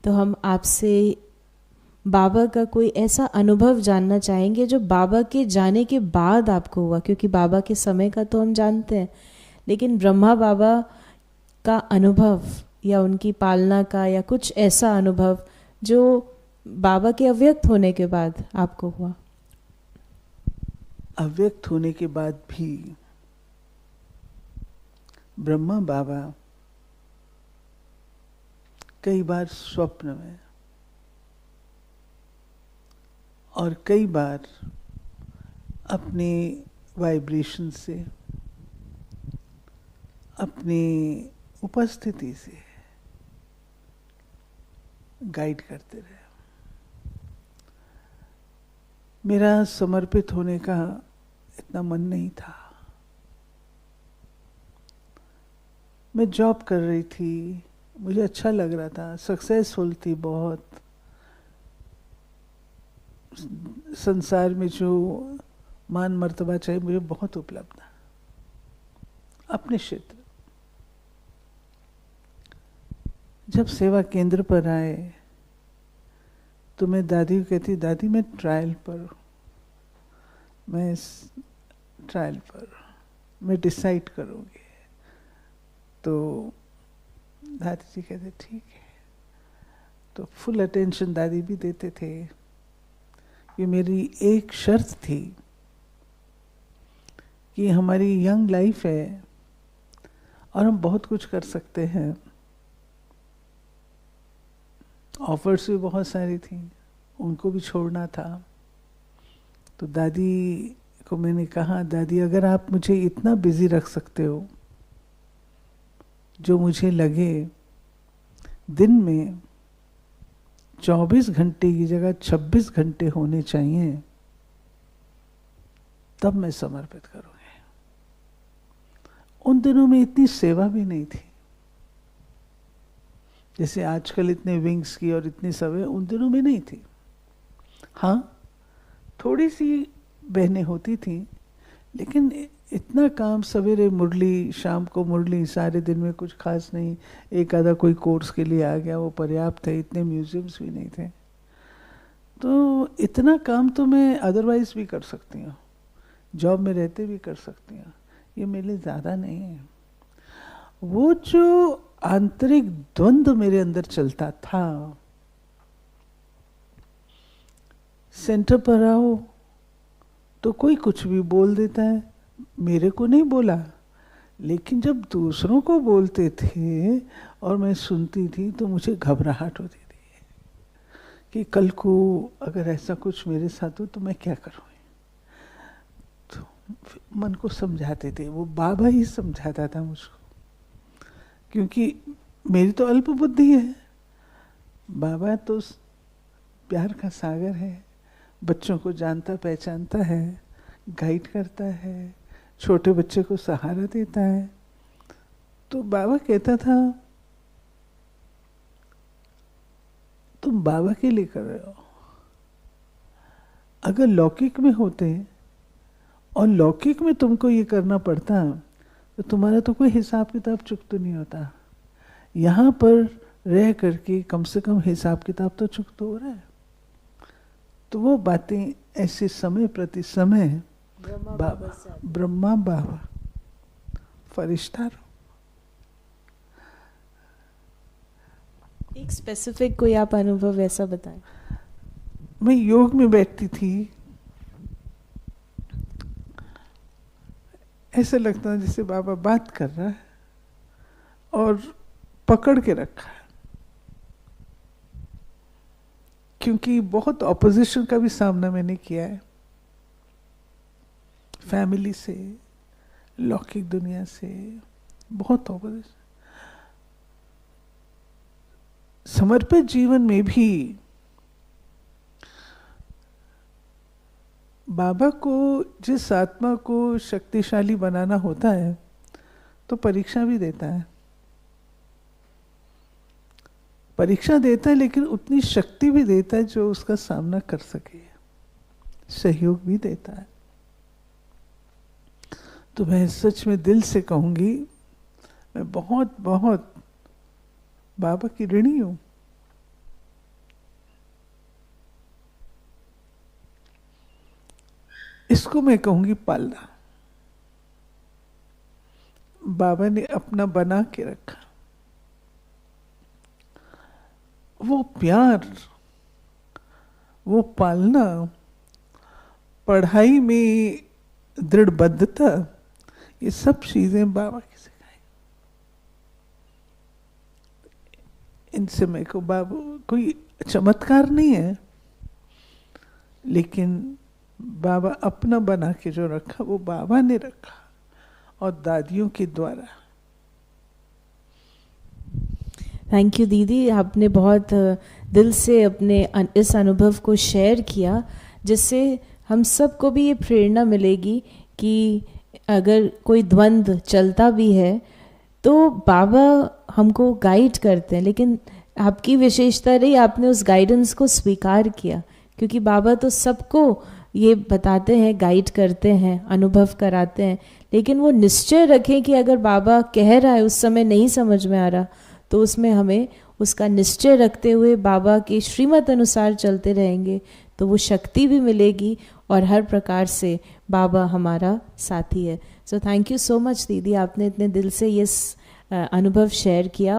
तो हम आपसे बाबा का कोई ऐसा अनुभव जानना चाहेंगे जो बाबा के जाने के बाद आपको हुआ, क्योंकि बाबा के समय का तो हम जानते हैं, लेकिन ब्रह्मा बाबा का अनुभव या उनकी पालना का या कुछ ऐसा अनुभव जो बाबा के अव्यक्त होने के बाद आपको हुआ। अव्यक्त होने के बाद भी ब्रह्मा बाबा कई बार स्वप्न में और कई बार अपने वाइब्रेशन से, अपनी उपस्थिति से गाइड करते रहे। मेरा समर्पित होने का इतना मन नहीं था। मैं जॉब कर रही थी, मुझे अच्छा लग रहा था, सक्सेसफुल थी बहुत। संसार में जो मान मर्तबा चाहिए मुझे बहुत उपलब्ध था अपने क्षेत्र। जब सेवा केंद्र पर आए तो मैं दादी को कहती, दादी मैं ट्रायल पर मैं डिसाइड करूँगी। तो दादी जी कहते ठीक है। तो फुल अटेंशन दादी भी देते थे। ये मेरी एक शर्त थी कि हमारी यंग लाइफ है और हम बहुत कुछ कर सकते हैं। ऑफर्स भी बहुत सारी थी, उनको भी छोड़ना था। तो दादी को मैंने कहा, दादी अगर आप मुझे इतना बिजी रख सकते हो, जो मुझे लगे दिन में 24 घंटे की जगह 26 घंटे होने चाहिए, तब मैं समर्पित करूंगी। उन दिनों में इतनी सेवा भी नहीं थी जैसे आजकल इतने विंग्स की और इतनी सवे उन दिनों में नहीं थी। हाँ, थोड़ी सी बहनें होती थी, लेकिन इतना काम, सवेरे मुरली, शाम को मुरली, सारे दिन में कुछ खास नहीं। एक आधा कोई कोर्स के लिए आ गया, वो पर्याप्त है। इतने म्यूजियम्स भी नहीं थे। तो इतना काम तो मैं अदरवाइज भी कर सकती हूँ, जॉब में रहते भी कर सकती हूँ, ये मेरे लिए ज़्यादा नहीं है। वो जो आंतरिक द्वंद्व मेरे अंदर चलता था, सेंटर पर आओ तो कोई कुछ भी बोल देता है, मेरे को नहीं बोला, लेकिन जब दूसरों को बोलते थे और मैं सुनती थी तो मुझे घबराहट होती थी कि कल को अगर ऐसा कुछ मेरे साथ हो तो मैं क्या करूँ। तो मन को समझाते थे, वो बाबा ही समझाता था मुझको, क्योंकि मेरी तो अल्प बुद्धि है। बाबा तो प्यार का सागर है, बच्चों को जानता पहचानता है, गाइड करता है, छोटे बच्चे को सहारा देता है। तो बाबा कहता था, तुम बाबा के लिए कर रहे हो। अगर लौकिक में होते और लौकिक में तुमको ये करना पड़ता तो तुम्हारा तो कोई हिसाब किताब चुकता नहीं होता। यहाँ पर रह करके कम से कम हिसाब किताब तो चुकता हो रहा है। तो वो बातें ऐसे समय प्रति समय ब्रह्मा बाबा फरिश्ता। एक स्पेसिफिक कोई आप अनुभव ऐसा बताएं। मैं योग में बैठती थी, ऐसा लगता है जैसे बाबा बात कर रहा है और पकड़ के रखा है, क्योंकि बहुत ऑपोजिशन का भी सामना मैंने किया है, फैमिली से, लौकिक दुनिया से, बहुत ऑपोजिशन। समर्पित जीवन में भी बाबा को, जिस आत्मा को शक्तिशाली बनाना होता है तो परीक्षा भी देता है, परीक्षा देता है, लेकिन उतनी शक्ति भी देता है जो उसका सामना कर सके, सहयोग भी देता है। तो मैं सच में दिल से कहूंगी, मैं बहुत बहुत बाबा की ऋणी हूं। इसको मैं कहूंगी पालना। बाबा ने अपना बना के रखा, वो प्यार, वो पालना, पढ़ाई में दृढ़बद्धता, ये सब चीजें बाबा की सिखाई। इनसे मेरे को बाबा कोई चमत्कार नहीं है, लेकिन बाबा अपना बना के जो रखा वो बाबा ने रखा, और दादियों के द्वारा। थैंक यू दीदी, आपने बहुत दिल से अपने इस अनुभव को शेयर किया, जिससे हम सबको भी ये प्रेरणा मिलेगी कि अगर कोई द्वंद्व चलता भी है तो बाबा हमको गाइड करते हैं, लेकिन आपकी विशेषता रही आपने उस गाइडेंस को स्वीकार किया, क्योंकि बाबा तो सबको ये बताते हैं, गाइड करते हैं, अनुभव कराते हैं, लेकिन वो निश्चय रखें कि अगर बाबा कह रहा है उस समय नहीं समझ में आ रहा, तो उसमें हमें उसका निश्चय रखते हुए बाबा के श्रीमत अनुसार चलते रहेंगे तो वो शक्ति भी मिलेगी और हर प्रकार से बाबा हमारा साथी है। So thank you so much दीदी, आपने इतने दिल से ये अनुभव शेयर किया।